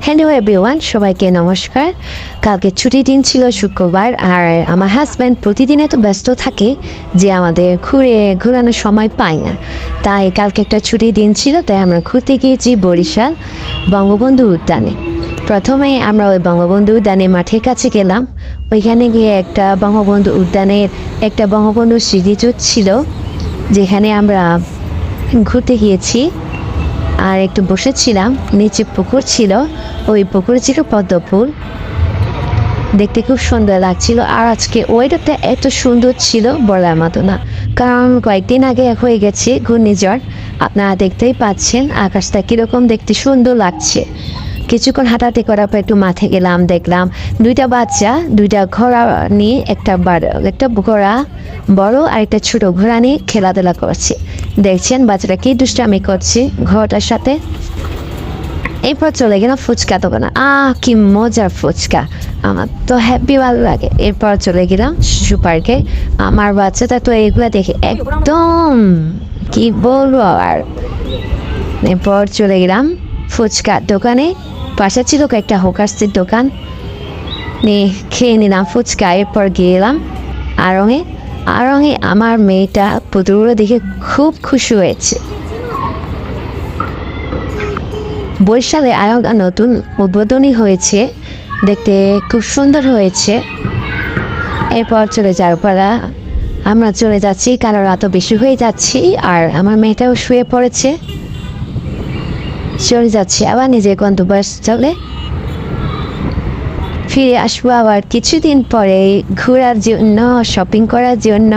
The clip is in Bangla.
হ্যালো এভরিওয়ান, সবাইকে নমস্কার। কালকে ছুটির দিন ছিল শুক্রবার, আর আমার হাজব্যান্ড প্রতিদিন এত ব্যস্ত থাকে যে আমাদের ঘোরানোর সময় পায় না। তাই কালকে একটা ছুটির দিন ছিল, তাই আমরা ঘুরতে গিয়েছি বরিশাল বঙ্গবন্ধু উদ্যানে। প্রথমে আমরা ওই বঙ্গবন্ধু উদ্যানের মাঠের কাছে গেলাম। ওইখানে গিয়ে একটা বঙ্গবন্ধু স্মৃতিসৌধ ছিল, যেখানে আমরা ঘুরতে গিয়েছি আর একটু বসেছিলাম। নিচে পুকুর ছিল, ওই পুকুরে ছিল পদ্ম ফুল, দেখতে খুব সুন্দর লাগছিল। আর আজকে ওয়েদারটা এত সুন্দর ছিল বলার মতো না, কারণ কয়েকদিন আগে হয়ে গেছে ঘূর্ণিঝড়। আপনারা দেখতেই পাচ্ছেন আকাশটা কীরকম দেখতে সুন্দর লাগছে। কিছুক্ষণ হাঁটাহাঁটি করার পর একটু মাঠে গেলাম, দেখলাম দুইটা বাচ্চা দুইটা ঘোড়া নিয়ে একটা ঘোড়া বড় আর একটা ছোট ঘোড়া নিয়ে খেলাধুলা করছে। দেখছেন বাচ্চাটা কি দুষ্টামি করছে ঘোড়াটার সাথে। এরপর চলে গেলাম ফুচকা দোকানে। কি মজার ফুচকা, আমার তো হ্যাপি ভালো লাগে। এরপর চলে গেলাম শিশু পার্কে। আমার বাচ্চাটা তো এগুলা দেখে একদম কি বলবো। আর এরপর চলে গেলাম ফুচকার দোকানে, পাশে ছিল একটা হোকার্সের দোকান, নিয়ে খেয়ে নিলাম ফুচকা। এরপর গেলাম আড়ংয়ে আমার মেয়েটা পুতুলগুলো দেখে খুব খুশি হয়েছে। বরিশালে আড়ংটা নতুন উদ্বোধনী হয়েছে, দেখতে খুব সুন্দর হয়েছে। এরপর আমরা চলে যাচ্ছি, কারণ রাত বেশি হয়ে যাচ্ছি আর আমার মেয়েটাও শুয়ে পড়েছে। চলে যাচ্ছি আবার নিজের গন্তব্যস্থলে। ফিরে আসবো আবার কিছুদিন পরে ঘোরার জন্য, শপিং করার জন্য।